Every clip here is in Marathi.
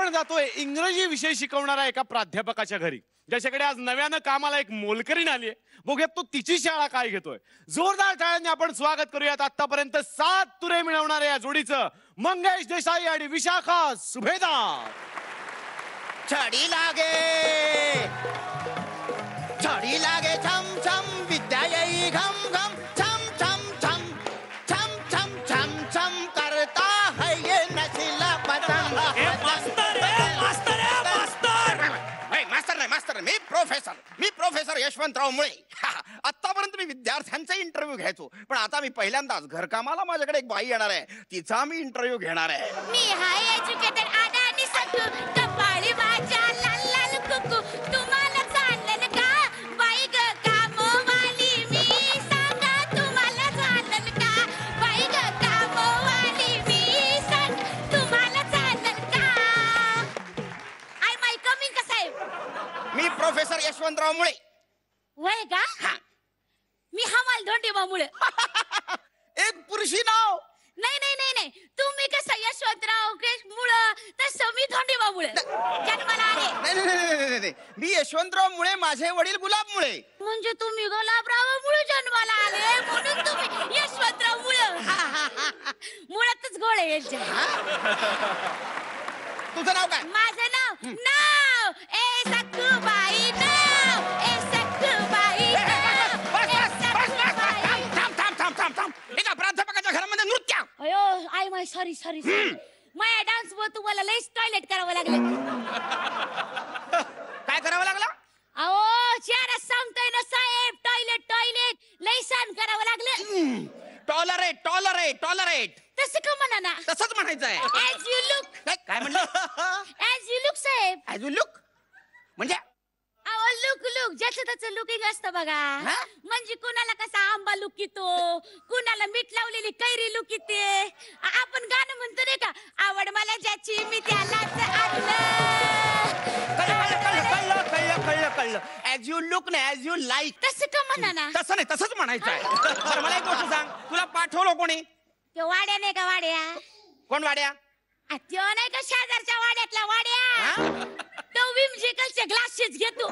आपण जातोय इंग्रजी विषय शिकवणाऱ्या एका प्राध्यापकाच्या घरी, ज्याच्याकडे आज नव्यानं कामाला एक मोलकरीण आली आहे. बघूयात तो तिची शाळा काय घेतोय. जोरदार टाळ्यांनी आपण स्वागत करूयात आतापर्यंत 7 तुरे मिळवणाऱ्या या जोडीचं. मंगेश देसाई आणि विशाखा सुभेदार. छडी लागे छम छम विद्या येई घम घम छम छम छम छम छम छम छम करता है ये नशीला पतंग. मास्तर मी प्रोफेसर यशवंतराव मुळे. आतापर्यंत मी विद्यार्थ्यांचा इंटरव्ह्यू घ्यायचो, पण आता मी पहिल्यांदाच घरकामाला माझ्याकडे एक बाई येणार आहे, तिचा मी इंटरव्ह्यू घेणार आहे. मी हाय एज्युकेटेड अडाणी सटू कपाळी भाज्या लाल लाल कुकू. तुम्हाला चाललं का बाई ग कामवाली मी सांगा. तुम्हाला चाललं का बाई ग कामवाली मी सांग. तुम्हाला चाललं का. आय माय कमिंग का साहेब. मी प्रोफेसर यशवंतराव मुळे. वय का. मी हमाल धोंडीबामुळे. एक पुरुषी नाव. नाही नाही नाही नाही, तुम्ही कसं यशवंतराव मुळे तसं मी धोंडीबामुळे जन्माला आले. नाही, मी यशवंतराव मुळे, माझे वडील गुलाब मुळे. म्हणजे तुम्ही गुलाबराव मुळे जन्माला आले म्हणून तुम्ही यशवंतराव मुळे. मुळातच गोळ आहे यांच्या. तुझं नाव काय. माझं नाव ए सखूबाई. नाव ए सखूबाई. एका प्राध्यापकाच्या घरामध्ये नृत्य. अयो I my sorry sorry sorry. माझ्या डान्स वर तुम्हाला लईच टॉयलेट करावं लागलं. काय करावं लागलं. अहो चारच सांगतोय ना साहेब. टॉयलेट टॉयलेट लई सहन करावं लागलं. टॉलरेट तसं का म्हणा ना. तसंच म्हणायचं आहे. As you look. काय म्हणलं. ऍज यू लुक साहेब. ऍज यू लुक म्हणजे. अहो लुक लुक ज्याचं त्याचं लुकिंग असतं बघा. म्हणजे कुणाला कसा आंबा लुक येतो, कुणाला मीठ लावलेली कैरी लुक येते. आपण गाणं म्हणतो नाही का, आवड मला ज्याची मी त्यालाच आणलं. कळलं. ऍज यू लुक नाही, ऍज यू लाईक. तसं का म्हणा ना. तसं नाही, तसंच म्हणायचं आहे. बरं, मला एक गोष्ट सांग, तुला पाठवलं कोणी. त्यो वाड्या नाही का वाड्या. कोण वाड्या. त्यो नाही का शेजारच्या वाड्यातला वाड्या. तो विमजिकलचे ग्लासेस घेतो.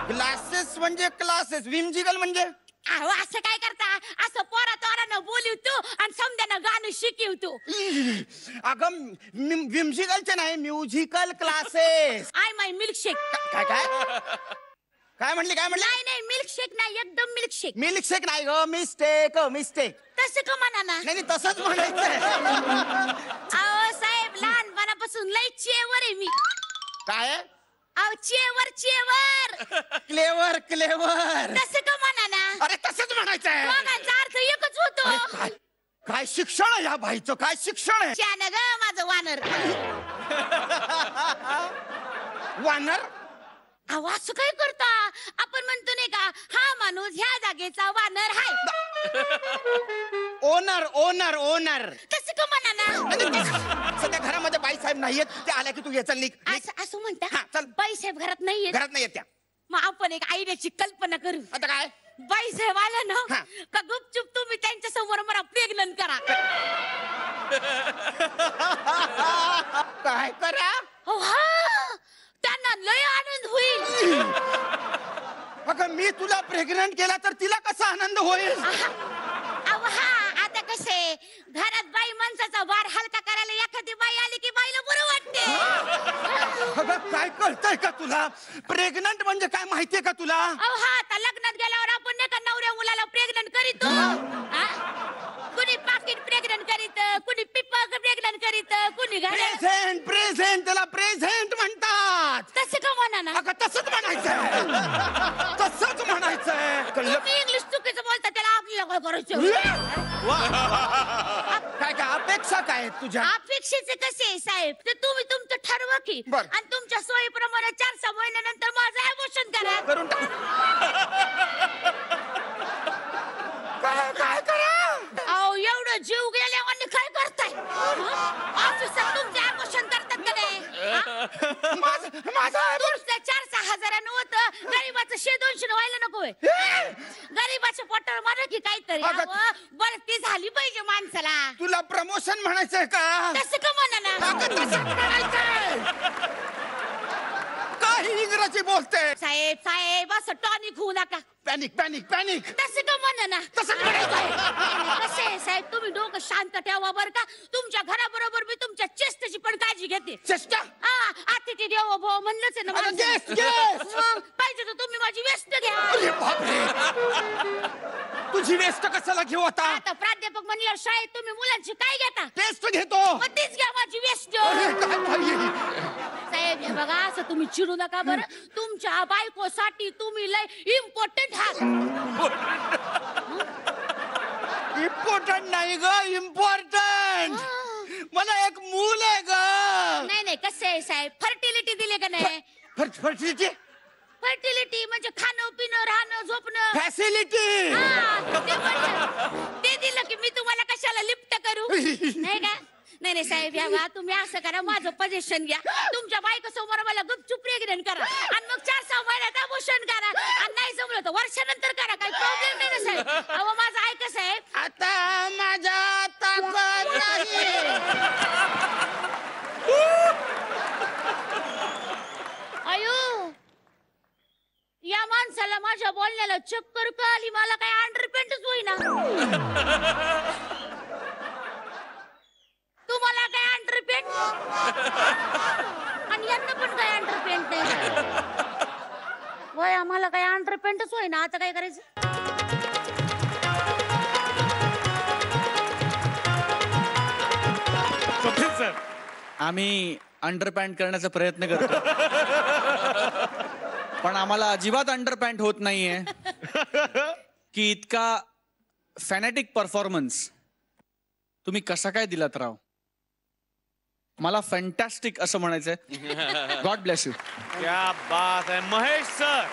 ग्लासेस म्हणजे क्लासेस, विमजिकल म्हणजे. अहो असं काय करता. असं पोरा तोरानं बोलवतो आणि समद्यानं गाणं शिकवतो. अगं विमजिकलचे नाही, musical classes. I my milkshake. काय काय काय म्हणली. नाही नाही मिल्कशेक नाही, एकदम मिल्कशेक. मिल्कशेक नाही ग, मिस्टेक. तसं का म्हणा ना. नाही तसंच म्हणायचंय. अहो साहेब लहानपणापासून लई चेवर आहे मी. काय. अहो चेवर. क्लेवर. तसं का म्हणा ना. अरे तसंच म्हणायचंय. दोघांचा अर्थ एकच होतो. काय शिक्षण आहे या भाईचं. काय शिक्षण आहे. शान ग माझं वानर. वानर. अहो असं काय करता. आपण म्हणतो नाही का, हा माणूस ह्या जागेचा वानर हाय. ओनर. तसं का म्हणा ना. सध्या घरामध्ये बाईसाहेब नाहीयेत, ते आल्या की तू ये. चल निघ. असं म्हणता. चल. बाईसाहेब घरात नाहीये. घरात नाही येत त्या. मग आपण एक आयडियाची कल्पना करू. आता काय. बाईसाहेब आला ना का गुपचूप तुम्ही त्यांच्या समोर मला प्रेग्नंट करा. काय करा. हो हा, त्यांना लय आनंद होईल. अगं मी तुला प्रेग्नंट केला तर तिला कसा आनंद होईल. अहो हा, आता कसे घरात बाई माणसाचा भार हलका करायला एखादी बाई आली की बाईला बरं वाटते. अगं काय कळतंय का तुला. प्रेग्नंट म्हणजे काय माहितीये का तुला. अहो हा, आता लग्नात गेल्यावर आपण नाही का नवऱ्या मुलाला प्रेग्नंट करीतो. कुणी पाकिट प्रेग्नंट करीत, कुणी पिप्पा प्रेग्नंट करीत, कुणी प्रेझेंट त्याला प्रेझेंट म्हणतात. तसं का म्हणा ना. अगं तसंच म्हणायचंय. तुम्ही इंग्लिश चुकीचं बोलता, त्याला आपल्याला काय करायचं. काय अपेक्षा काय आहेत तुझ्या. अपेक्षेचे कसे साहेब, ते तुम्ही तुमचं ठरवा की. बर. आणि तुमच्या सोयीप्रमाणे 4-6 महिन्यानंतर माझं ॲबॉर्शन करा. करून काय करा. अहो एवढं जीव गेल्यावर काय करताय. ऑफिसात तुमचे ॲबॉर्शन करतात का नाही. माझं तुमचं 4-6 हजारानं होतं, गरीबाचं माणसाचं 100-200 व्हायला नकोय गरीबाच्या पोटावर मारा की काहीतरी अगं, अहो, बढती झाली पाहिजे माणसाला तुला प्रमोशन म्हणायचंय का तसं का म्हणा ना अगं, तसंच म्हणायचंय काही इंग्रजी बोलते साहेब साहेब असं टॉनिक होऊ नका पॅनिक पॅनिक पॅनिक तसं का म्हणा ना तसंच म्हणायचंय. कसे आहे साहेब तुम्ही डोकं शांत ठेवा बरं का तुमच्या घराबरोबर मी तुमच्या चेस्टची पण काळजी घेते चेष्टा अतिथी देवो भव म्हणलंच आहे ना अगं, माणसाने. guest, guest. मग पाहिजे तर तुम्ही माझी व्यस्त घ्या अरे बापरे तुझी वेस्ट कशाला घेऊ आता आता प्राध्यापक म्हणल्यावर शाळेत तुम्ही मुलांची काय घेता टेस्ट घेतो मग तीच घ्या माझी व्यस्त अरे काय बाई. साहेब हे बघा असं तुम्ही चिडू नका बरं तुमच्या बायकोसाठी तुम्ही लय इम्पॉर्टंट आहात इम्पॉर्टंट नाही ग इम्पॉर्टंट मला एक मूल आहे ग नाही नाही कसं आहे साहेब फर्टिलिटी दिले का नाही फर्टिलिटी फर्टिलिटी म्हणजे खाणं पिणं राहणं झोपणं फॅसिलिटी ते म्हणलं. ते दिलं की मी तुम्हाला कशाला लिफ्ट करू नाही का नाही नाही साहेब या बा, तुम्ही असं करा माझं पोझिशन घ्या तुमच्या बायको समोर मला गुपचूप प्रेग्नेंट करा आणि मग 4-6 महिन्यात अबॉर्शन करा आणि नाही जमलं तर वर्षानंतर करा काही प्रॉब्लेम नाही ना साहेब अहो माझं ऐका साहेब आता माझ्या ताकद नाही अयो या माणसाला माझ्या बोलण्याला चक्कर का आली मला काय अंडरपेंटच होईना तुम्हाला काय अंडरपेंट आणि यांना पण काय अंडरपेंट नाही वय आम्हाला काय अंडरपेंटच होईना आता काय करायचं स्वप्नील सर आम्ही अंडरपॅन्ट करण्याचा प्रयत्न करतो पण आम्हाला अजिबात अंडरपॅन्ट होत नाहीये की इतका फॅनॅटिक परफॉर्मन्स तुम्ही कसा काय दिलात राव मला फॅन्टॅस्टिक असं म्हणायचंय गॉड ब्लेस यू क्या बात आहे Mahesh sir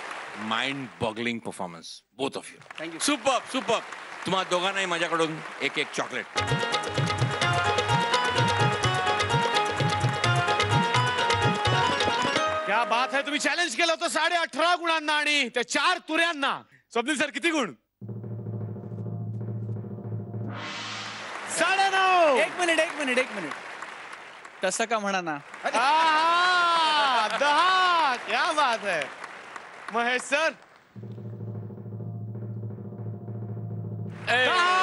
mind boggling performance both of you thank you super super तुम्हाला दोघांनाही माझ्याकडून एक एक चॉकलेट क्या बात आहे तुम्ही चॅलेंज केलं होतं 18.5 गुणांना आणि त्या 4 तुऱ्यांना स्वप्नील सर किती गुण 9.5 एक मिनिट तसं का म्हणा ना 10 क्या बात है महेश सर 10